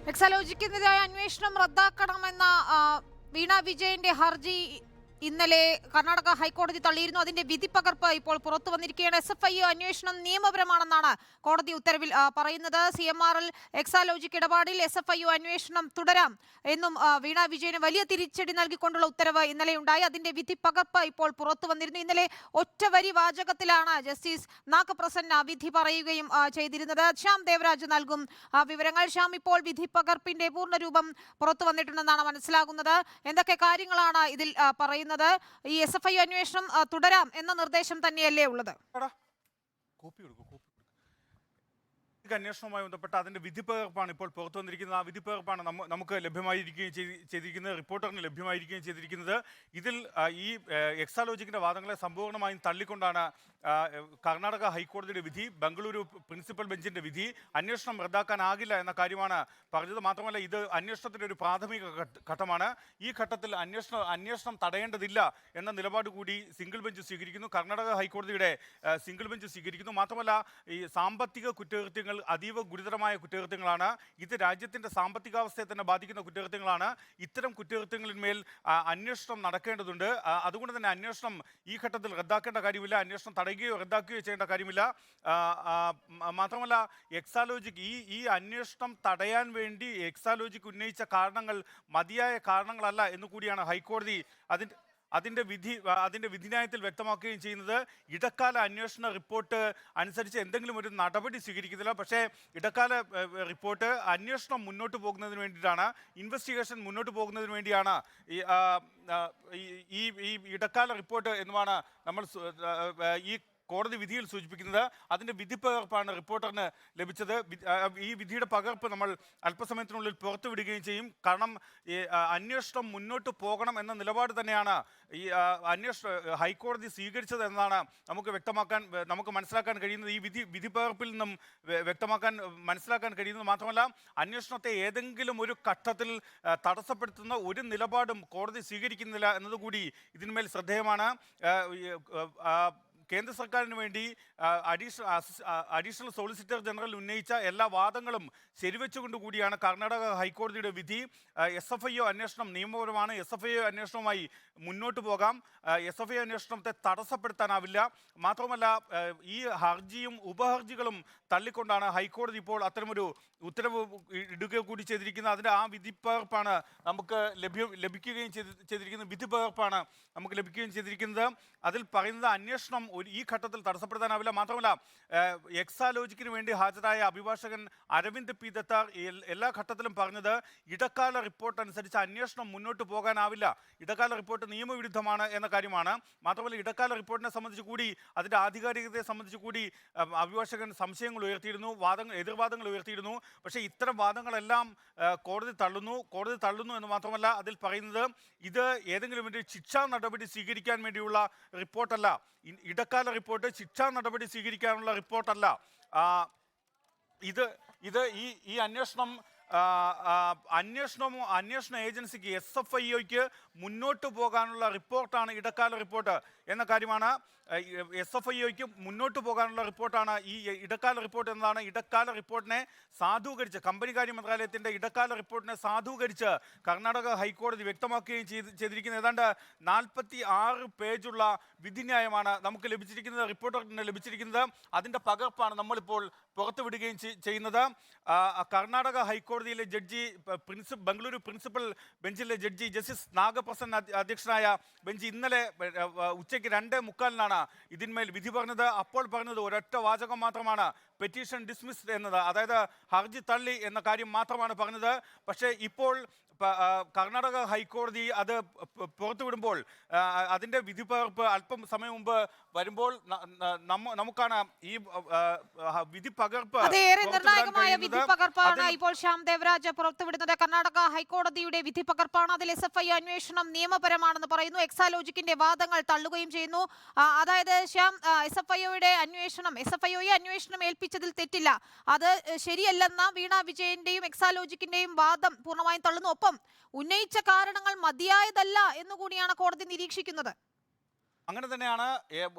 എക്സാലോജിക്കെതിരായ അന്വേഷണം റദ്ദാക്കണമെന്ന വീണ വിജയന്റെ ഹർജി ഇന്നലെ കർണാടക ഹൈക്കോടതി തള്ളിയിരുന്നു. അതിന്റെ വിധിപ്പകർപ്പ് ഇപ്പോൾ പുറത്തു വന്നിരിക്കുകയാണ്. SFI അന്വേഷണം നിയമപരമാണെന്നാണ് കോടതി ഉത്തരവിൽ പറയുന്നത്. CMRL എക്സാലോജിക് ഇടപാടിൽ SFI അന്വേഷണം തുടരാം എന്നും വീണ വിജയന് വലിയ തിരിച്ചടി നൽകിക്കൊണ്ടുള്ള ഉത്തരവ് ഇന്നലെ ഉണ്ടായി. അതിന്റെ വിധിപ്പകർപ്പ് ഇപ്പോൾ പുറത്തു വന്നിരുന്നു. ഇന്നലെ ഒറ്റവരി വാചകത്തിലാണ് ജസ്റ്റിസ് നാഗപ്രസന്ന വിധി പറയുകയും ചെയ്തിരുന്നത്. ശ്യാം ദേവരാജ് നൽകും വിവരങ്ങൾ. ശ്യാം, ഇപ്പോൾ വിധിപ്പകർപ്പിന്റെ പൂർണ്ണരൂപം പുറത്തു വന്നിട്ടുണ്ടെന്നാണ് മനസ്സിലാകുന്നത്. എന്തൊക്കെ കാര്യങ്ങളാണ് ഇതിൽ പറയുന്നത്? ഈ SFI അന്വേഷണം തുടരാം എന്ന നിർദ്ദേശം തന്നെയല്ലേ ഉള്ളത്? അന്വേഷണവുമായി ബന്ധപ്പെട്ട അതിന്റെ വിധിപ്പകർപ്പാണ് ഇപ്പോൾ പുറത്തു വന്നിരിക്കുന്നത്. ആ വിധിപ്പകർപ്പാണ് നമുക്ക് ലഭ്യമായിരിക്കുകയും ചെയ്തിരിക്കുന്നത്, റിപ്പോർട്ടറിന് ലഭ്യമായിരിക്കുകയും ചെയ്തിരിക്കുന്നത്. ഇതിൽ ഈ എക്സാലോജിക്കിന്റെ വാദങ്ങളെ സമ്പൂർണ്ണമായും തള്ളിക്കൊണ്ടാണ് കർണാടക ഹൈക്കോടതിയുടെ വിധി, ബംഗളൂരു പ്രിൻസിപ്പൽ ബെഞ്ചിന്റെ വിധി. അന്വേഷണം റദ്ദാക്കാനാകില്ല എന്ന കാര്യമാണ് പറഞ്ഞത്. മാത്രമല്ല, ഇത് അന്വേഷണത്തിന്റെ ഒരു പ്രാഥമിക ഘട്ടമാണ്. ഈ ഘട്ടത്തിൽ അന്വേഷണം തടയേണ്ടതില്ല എന്ന നിലപാട് കൂടി സിംഗിൾ ബെഞ്ച് സ്വീകരിക്കുന്നു, കർണാടക ഹൈക്കോടതിയുടെ സിംഗിൾ ബെഞ്ച് സ്വീകരിക്കുന്നു. മാത്രമല്ല, ഈ സാമ്പത്തിക കുറ്റകൃത്യങ്ങൾ അതീവ ഗുരുതരമായ കുറ്റകൃത്യങ്ങളാണ്. ഇത് രാജ്യത്തിന്റെ സാമ്പത്തികാവസ്ഥയെ തന്നെ ബാധിക്കുന്ന കുറ്റകൃത്യങ്ങളാണ്. ഇത്തരം കുറ്റകൃത്യങ്ങളിന്മേൽ അന്വേഷണം നടക്കേണ്ടതുണ്ട്. അതുകൊണ്ട് തന്നെ അന്വേഷണം ഈ ഘട്ടത്തിൽ റദ്ദാക്കേണ്ട കാര്യമില്ല, അന്വേഷണം തടയുകയോ റദ്ദാക്കുകയോ ചെയ്യേണ്ട കാര്യമില്ല. മാത്രമല്ല, എക്സാലോജിക് ഈ അന്വേഷണം തടയാൻ വേണ്ടി എക്സാലോജിക് ഉന്നയിച്ച കാരണങ്ങൾ മതിയായ കാരണങ്ങളല്ല എന്ന് കൂടിയാണ് ഹൈക്കോടതി അതിന്റെ വിധിന്യായത്തിൽ വ്യക്തമാക്കുകയും ചെയ്യുന്നത്. ഇടക്കാല അന്വേഷണ റിപ്പോർട്ട് അനുസരിച്ച് എന്തെങ്കിലും ഒരു നടപടി സ്വീകരിക്കുന്നില്ല. പക്ഷേ ഇടക്കാല റിപ്പോർട്ട് അന്വേഷണം മുന്നോട്ട് പോകുന്നതിന് വേണ്ടിയിട്ടാണ്, ഇൻവെസ്റ്റിഗേഷൻ മുന്നോട്ട് പോകുന്നതിന് വേണ്ടിയാണ് ഈ ഇടക്കാല റിപ്പോർട്ട് എന്നുമാണ് നമ്മൾ ഈ കോടതി വിധിയിൽ സൂചിപ്പിക്കുന്നത്. അതിൻ്റെ വിധിപ്പകർപ്പാണ് റിപ്പോർട്ടറിന് ലഭിച്ചത്. ഈ വിധിയുടെ പകർപ്പ് നമ്മൾ അല്പസമയത്തിനുള്ളിൽ പുറത്തുവിടുകയും ചെയ്യും. കാരണം അന്വേഷണം മുന്നോട്ട് പോകണം എന്ന നിലപാട് തന്നെയാണ് ഈ ഹൈക്കോടതി സ്വീകരിച്ചത് എന്നാണ് നമുക്ക് മനസ്സിലാക്കാൻ കഴിയുന്നത്. ഈ വിധിപ്പകർപ്പിൽ നിന്നും മനസ്സിലാക്കാൻ കഴിയുന്നത്. മാത്രമല്ല, അന്വേഷണത്തെ ഏതെങ്കിലും ഒരു ഘട്ടത്തിൽ തടസ്സപ്പെടുത്തുന്ന ഒരു നിലപാടും കോടതി സ്വീകരിക്കുന്നില്ല എന്നതുകൂടി ഇതിന്മേൽ ശ്രദ്ധേയമാണ്. കേന്ദ്ര സർക്കാരിന് വേണ്ടി അഡീഷണൽ സോളിസിറ്റർ ജനറൽ ഉന്നയിച്ച എല്ലാ വാദങ്ങളും ശരിവെച്ചുകൊണ്ടുകൂടിയാണ് കർണാടക ഹൈക്കോടതിയുടെ വിധി. SFI അന്വേഷണം നിയമപരമാണ്, SFI അന്വേഷണവുമായി മുന്നോട്ട് പോകാം, SFI അന്വേഷണത്തെ തടസ്സപ്പെടുത്താനാവില്ല. മാത്രമല്ല, ഈ ഹർജിയും ഉപഹർജികളും തള്ളിക്കൊണ്ടാണ് ഹൈക്കോടതി ഇപ്പോൾ അത്തരമൊരു ഉത്തരവ് ഇടുക കൂടി ചെയ്തിരിക്കുന്നത്. അതിൻ്റെ ആ വിധിപ്പകർപ്പാണ് നമുക്ക് ലഭിക്കുകയും ചെയ്തിരിക്കുന്നത്. വിധിപ്പകർപ്പാണ് നമുക്ക് ലഭിക്കുകയും ചെയ്തിരിക്കുന്നത്. അതിൽ പറയുന്നത് അന്വേഷണം ഈ ഘട്ടത്തിൽ തടസ്സപ്പെടുത്താനാവില്ല. മാത്രമല്ല, എക്സാലോജിക്കിന് വേണ്ടി ഹാജരായ അഭിഭാഷകൻ അരവിന്ദ് പി ദത്താർ എല്ലാ ഘട്ടത്തിലും പറഞ്ഞത് ഇടക്കാല റിപ്പോർട്ട് അനുസരിച്ച് അന്വേഷണം മുന്നോട്ട് പോകാനാവില്ല, ഇടക്കാല റിപ്പോർട്ട് നിയമവിരുദ്ധമാണ് എന്ന കാര്യമാണ്. മാത്രമല്ല, ഇടക്കാല റിപ്പോർട്ടിനെ സംബന്ധിച്ച് കൂടി, അതിൻ്റെ ആധികാരികതയെ സംബന്ധിച്ച് കൂടി അഭിഭാഷകൻ സംശയങ്ങൾ ഉയർത്തിയിരുന്നു, എതിർവാദങ്ങൾ ഉയർത്തിയിരുന്നു. പക്ഷേ ഇത്തരം വാദങ്ങളെല്ലാം കോടതി തള്ളുന്നു എന്ന് മാത്രമല്ല, അതിൽ പറയുന്നത് ഇത് ഏതെങ്കിലും ഒരു ശിക്ഷാ നടപടി സ്വീകരിക്കാൻ വേണ്ടിയുള്ള റിപ്പോർട്ടല്ല, ഇടക്കാല റിപ്പോർട്ട് ശിക്ഷാ നടപടി സ്വീകരിക്കാനുള്ള റിപ്പോർട്ടല്ല. ഇത് ഈ അന്വേഷണ ഏജൻസിക്ക് SFIക്ക് മുന്നോട്ട് പോകാനുള്ള റിപ്പോർട്ടാണ് ഇടക്കാല റിപ്പോർട്ട് എന്ന കാര്യമാണ്. SFIക്ക് മുന്നോട്ട് പോകാനുള്ള റിപ്പോർട്ടാണ് ഈ ഇടക്കാല റിപ്പോർട്ട് എന്നതാണ്. ഇടക്കാല റിപ്പോർട്ടിനെ സാധൂകരിച്ച്, കമ്പനികാര്യ മന്ത്രാലയത്തിൻ്റെ ഇടക്കാല റിപ്പോർട്ടിനെ സാധൂകരിച്ച് കർണാടക ഹൈക്കോടതി വ്യക്തമാക്കുകയും ചെയ്തിരിക്കുന്നത്. ഏതാണ്ട് 46 പേജുള്ള വിധിന്യായമാണ് നമുക്ക് ലഭിച്ചിരിക്കുന്നത്, റിപ്പോർട്ടറിന് ലഭിച്ചിരിക്കുന്നത്. അതിൻ്റെ പകർപ്പാണ് നമ്മളിപ്പോൾ പുറത്തുവിടുകയും ചെയ്യുന്നത്. കർണാടക ഹൈക്കോടതിയിലെ ജഡ്ജി, ബംഗളൂരു പ്രിൻസിപ്പൽ ബെഞ്ചിലെ ജഡ്ജി ജസ്റ്റിസ് നാഗപ്രസന്ന അധ്യക്ഷനായ ബെഞ്ച് ഇന്നലെ ഉച്ചയ്ക്ക് 2:45 ഇതിന്മേൽ വിധി പറഞ്ഞത്. അപ്പോൾ പറഞ്ഞത് ഒരൊറ്റ വാചകം മാത്രമാണ്, പെറ്റീഷൻ ഡിസ്മിസ്ഡ് എന്നത്, അതായത് ഹർജി തള്ളി എന്ന കാര്യം മാത്രമാണ് പറഞ്ഞത്. പക്ഷേ ഇപ്പോൾ കർണാടക ഹൈക്കോടതി അത് പുറത്തുവിടുമ്പോൾ, അതിൻ്റെ വിധിപ്പകർപ്പ് അല്പം സമയം മുമ്പ് വരുമ്പോൾ നമുക്കാണ് ഈ വിധിപ്പകർപ്പ് നിർണായകമായ വിധിപ്പകർപ്പാണ് ഇപ്പോൾ ശ്യാം ദേവരാജ് പുറത്തുവിടുന്നത്. കർണാടക ഹൈക്കോടതിയുടെ വിധിപ്പകർപ്പാണ്. അതിൽ SFI അന്വേഷണം നിയമപരമാണെന്ന് പറയുന്നു, എക്സാലോജിക്കിന്റെ വാദങ്ങൾ തള്ളുകയും ചെയ്യുന്നു. അതായത് ശ്യാം, SFI അന്വേഷണം ഏൽപ്പിച്ചതിൽ തെറ്റില്ല, അത് ശരിയല്ലെന്ന വീണ വിജയന്റെയും എക്സാലോജിക്കിന്റെയും വാദം പൂർണ്ണമായും തള്ളുന്നു. ഒപ്പം ഉന്നയിച്ച കാരണങ്ങൾ മതിയായതല്ല എന്നുകൂടിയാണ് കോടതി നിരീക്ഷിക്കുന്നത്. അങ്ങനെ തന്നെയാണ്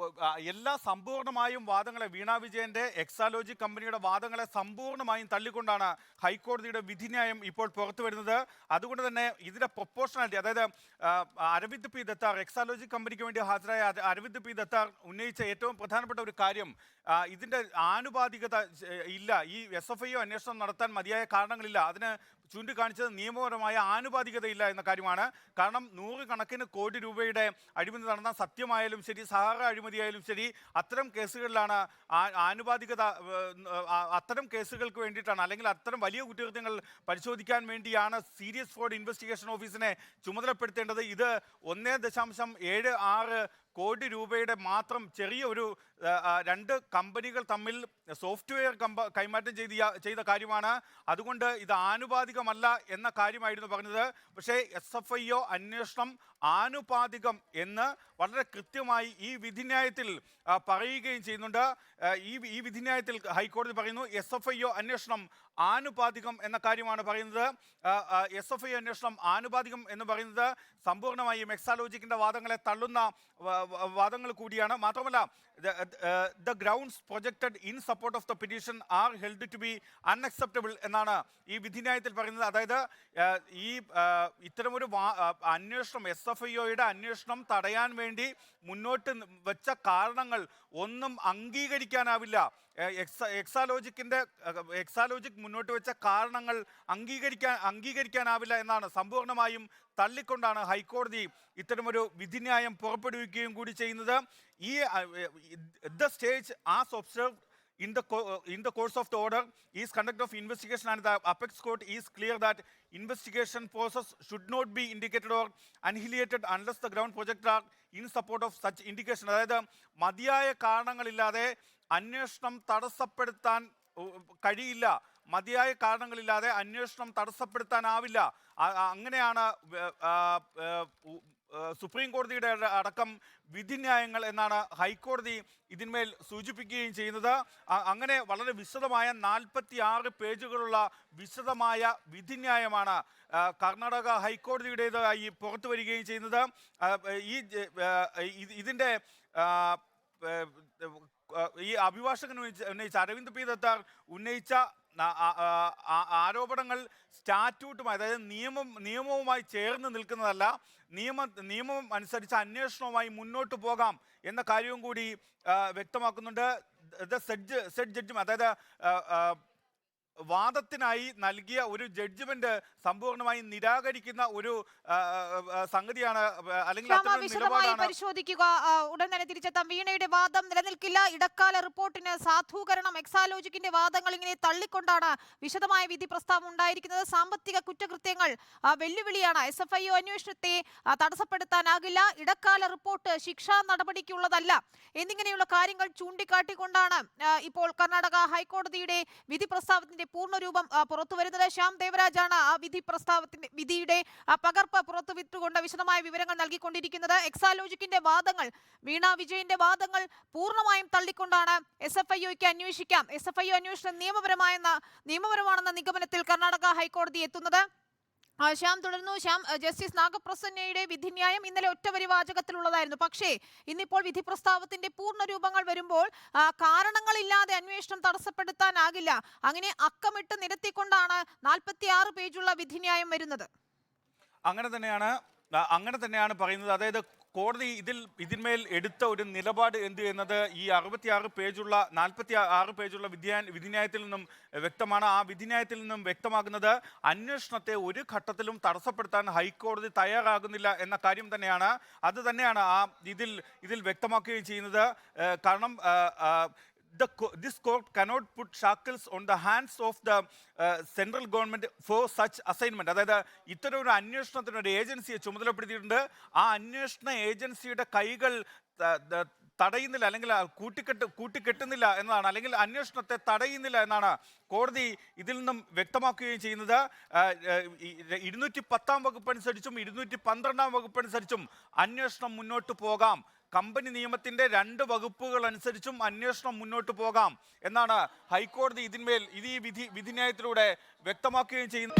എല്ലാ സമ്പൂർണ്ണമായും വാദങ്ങളെ വീണ വിജയന്റെ എക്സാലോജി കമ്പനിയുടെ വാദങ്ങളെ സമ്പൂർണ്ണമായും തള്ളിക്കൊണ്ടാണ് ഹൈക്കോടതിയുടെ വിധിന്യായം ഇപ്പോൾ പുറത്തു വരുന്നത്. അതുകൊണ്ട് തന്നെ ഇതിന്റെ പ്രൊപ്പോർഷണാലിറ്റി, അതായത് അരവിന്ദ് പി ദത്താർ, എക്സാലോജി കമ്പനിക്ക് വേണ്ടി ഹാജരായ അരവിന്ദ് പി ദത്താർ ഉന്നയിച്ച ഏറ്റവും പ്രധാനപ്പെട്ട ഒരു കാര്യം, ഇതിന്റെ ആനുപാതികത ഇല്ല, ഈ SFIO അന്വേഷണം നടത്താൻ മതിയായ കാരണങ്ങളില്ല, അതിന് ചൂണ്ടിക്കാണിച്ചത് നിയമപരമായ ആനുപാതികതയില്ല എന്ന കാര്യമാണ്. കാരണം 100 കണക്കിന് കോടി രൂപയുടെ അഴിമതി നടന്ന സത്യമായാലും ശരി, സഹാറ അഴിമതിയായാലും ശരി, അത്തരം കേസുകളിലാണ് ആനുപാതികത, അത്തരം കേസുകൾക്ക് വേണ്ടിയിട്ടാണ്, അല്ലെങ്കിൽ അത്തരം വലിയ കുറ്റകൃത്യങ്ങൾ പരിശോധിക്കാൻ വേണ്ടിയാണ് സീരിയസ് ഫ്രോഡ് ഇൻവെസ്റ്റിഗേഷൻ ഓഫീസിനെ ചുമതലപ്പെടുത്തേണ്ടത്. ഇത് 1.76 കോടി രൂപയുടെ മാത്രം ചെറിയ ഒരു 2 കമ്പനികൾ തമ്മിൽ സോഫ്റ്റ്വെയർ കൈമാറ്റം ചെയ്ത കാര്യമാണ്. അതുകൊണ്ട് ഇത് ആനുപാതികമല്ല എന്ന കാര്യമായിരുന്നു പറഞ്ഞത്. പക്ഷേ SFIO അന്വേഷണം ആനുപാതികം എന്ന് വളരെ കൃത്യമായി ഈ വിധിന്യായത്തിൽ പറയുകയും ചെയ്യുന്നുണ്ട്. ഈ വിധിന്യായത്തിൽ ഹൈക്കോടതി പറയുന്നു SFIO അന്വേഷണം ആനുപാതികം എന്ന കാര്യമാണ് പറയുന്നത്. SFIO അന്വേഷണം ആനുപാതികം എന്ന് പറയുന്നത് സമ്പൂർണ്ണമായും എക്സാലോജിക്കിന്റെ വാദങ്ങളെ തള്ളുന്ന വാദങ്ങൾ കൂടിയാണ്. മാത്രമല്ല, the grounds projected in support of the petition are held to be unacceptable എന്നാണ് ഈ വിധിന്യായത്തിൽ പറയുന്നത്. അതായത് ഈ ഇത്തരമൊരു അന്വേഷണം, SFIOയുടെ അന്വേഷണം തടയാൻ വേണ്ടി മുന്നോട്ട് വെച്ച കാരണങ്ങൾ ഒന്നും അംഗീകരിക്കാനാവില്ല. എക്സാലോജിക് മുന്നോട്ട് വെച്ച കാരണങ്ങൾ അംഗീകരിക്കാനാവില്ല എന്നാണ് സമ്പൂർണ്ണമായും തള്ളിക്കൊണ്ടാണ് ഹൈക്കോടതി ഇത്തരമൊരു വിധിന്യായം പുറപ്പെടുവിക്കുകയും കൂടി ചെയ്യുന്നത്. The stage as observed in the course of the order is conduct of investigation, and the apex court is clear that investigation process should not be indicated or annihilated unless the ground projected are in support of such indication. അതായത് മതിയായ കാരണങ്ങളില്ലാതെ അന്വേഷണം തടസ്സപ്പെടുത്താൻ കഴിയില്ല, മതിയായ കാരണങ്ങളില്ലാതെ അന്വേഷണം തടസ്സപ്പെടുത്താനാവില്ല. അങ്ങനെയാണ് supreme കോടതിയുടെ അടക്കം വിധിന്യായങ്ങൾ എന്നാണ് ഹൈക്കോടതി ഇതിന്മേൽ സൂചിപ്പിക്കുകയും ചെയ്യുന്നത്. അങ്ങനെ വളരെ വിശദമായ 46 പേജുകളുള്ള വിശദമായ വിധിന്യായമാണ് കർണാടക ഹൈക്കോടതിയുടേതായി പുറത്തു വരികയും ചെയ്യുന്നത്. ഇതിൻ്റെ ഈ അഭിഭാഷകൻ ഉന്നയിച്ച അരവിന്ദ് പി ദത്താർ ഉന്നയിച്ച ആരോപണങ്ങൾ സ്റ്റാറ്റ്യൂട്ടുമായി, അതായത് നിയമവുമായി ചേർന്ന് നിൽക്കുന്നതല്ല, നിയമം അനുസരിച്ച് അന്വേഷണവുമായി മുന്നോട്ട് പോകാം എന്ന കാര്യവും കൂടി വ്യക്തമാക്കുന്നുണ്ട്. അതായത് വാദത്തിനായി നൽകിയ ഒരു ജഡ്ജ്മെന്റ് സമ്പൂർണ്ണമായി നിരാകരിക്കുന്ന ഒരു സംഗതിയാണ്, അല്ലെങ്കിൽ പരിശോധിക്കുക. ഉടൻ തന്നെ തിരിച്ചെത്താം. വീണയുടെ വാദം നിലനിൽക്കില്ല, ഇടക്കാല റിപ്പോർട്ടിന് സാധൂകരണം, എക്സാലോജിക്കിന്റെ വാദങ്ങൾ ഇങ്ങനെ തള്ളിക്കൊണ്ടാണ് വിശദമായ വിധി പ്രസ്താവം ഉണ്ടായിരിക്കുന്നത്. സാമ്പത്തിക കുറ്റകൃത്യങ്ങൾ വെല്ലുവിളിയാണ്, SFIO അന്വേഷണത്തെ തടസ്സപ്പെടുത്താനാകില്ല, ഇടക്കാല റിപ്പോർട്ട് ശിക്ഷാ നടപടിക്കുള്ളതല്ല എന്നിങ്ങനെയുള്ള കാര്യങ്ങൾ ചൂണ്ടിക്കാട്ടിക്കൊണ്ടാണ് ഇപ്പോൾ കർണാടക ഹൈക്കോടതിയുടെ വിധി പ്രസ്താവത്തിന്റെ പൂർണ്ണരൂപം പുറത്തു വരുന്നത്. ശ്യാം ദേവരാജാണ് ആ വിധിയുടെ പകർപ്പ് പുറത്തുവിട്ടുകൊണ്ട് വിശദമായ വിവരങ്ങൾ നൽകിക്കൊണ്ടിരിക്കുന്നത്. എക്സാലോജിക്കിന്റെ വാദങ്ങൾ, വീണ വിജയന്റെ വാദങ്ങൾ പൂർണ്ണമായും തള്ളിക്കൊണ്ടാണ് SFIOയ്ക്ക് അന്വേഷിക്കാം, SFIO അന്വേഷണം നിയമപരമാണെന്ന നിഗമനത്തിൽ കർണാടക ഹൈക്കോടതി എത്തുന്നത്. ശ്യാം തുടർന്നു. ശ്യാം, ജസ്റ്റിസ് നാഗപ്രസന്നയുടെ വിധിന്യായം ഇന്നലെ ഒറ്റവരി വാചകത്തിലുള്ളതായിരുന്നു. പക്ഷേ ഇന്നിപ്പോൾ വിധി പ്രസ്താവത്തിന്റെ പൂർണ്ണ രൂപങ്ങൾ വരുമ്പോൾ കാരണങ്ങളില്ലാതെ അന്വേഷണം തടസ്സപ്പെടുത്താനാകില്ല, അങ്ങനെ അക്കമിട്ട് നിരത്തിക്കൊണ്ടാണ് 46 പേജുള്ള വിധിന്യായം വരുന്നത്. അങ്ങനെ തന്നെയാണ് പറയുന്നത്. അതായത് കോടതി ഇതിന്മേൽ എടുത്ത ഒരു നിലപാട് എന്ത് എന്നത് ഈ 46 പേജുള്ള വിധിന്യായത്തിൽ നിന്നും വ്യക്തമാണ്. ആ വിധിന്യായത്തിൽ നിന്നും വ്യക്തമാകുന്നത് അന്വേഷണത്തെ ഒരു ഘട്ടത്തിലും തടസ്സപ്പെടുത്താൻ ഹൈക്കോടതി തയ്യാറാകുന്നില്ല എന്ന കാര്യം തന്നെയാണ്. അത് തന്നെയാണ് ഇതിൽ വ്യക്തമാക്കുകയും ചെയ്യുന്നത്. കാരണം this court cannot put shackles on the hands of the central government for such assignment. അതായത് ഇത്തരം ഒരു അന്വേഷണത്തിന് ഒരു ഏജൻസിയെ ചുമതലപ്പെടുത്തിയിട്ടുണ്ട്. ആ അന്വേഷണ ഏജൻസിയുടെ കൈകൾ തടയുന്നില്ല, അല്ലെങ്കിൽ കൂട്ടിക്കെട്ടുന്നില്ല എന്നതാണ്, അല്ലെങ്കിൽ അന്വേഷണത്തെ തടയുന്നില്ല എന്നാണ് കോടതി ഇതിൽ നിന്നും വ്യക്തമാക്കുകയും ചെയ്യുന്നത്. 210 വകുപ്പ് അനുസരിച്ചും 212 വകുപ്പ് അനുസരിച്ചും അന്വേഷണം മുന്നോട്ട് പോകാം. കമ്പനി നിയമത്തിന്റെ 2 വകുപ്പുകൾ അനുസരിച്ചും അന്വേഷണം മുന്നോട്ട് പോകാം എന്നാണ് ഹൈക്കോടതി ഈ വിധിന്യായത്തിലൂടെ വ്യക്തമാക്കുകയും ചെയ്യുന്നത്.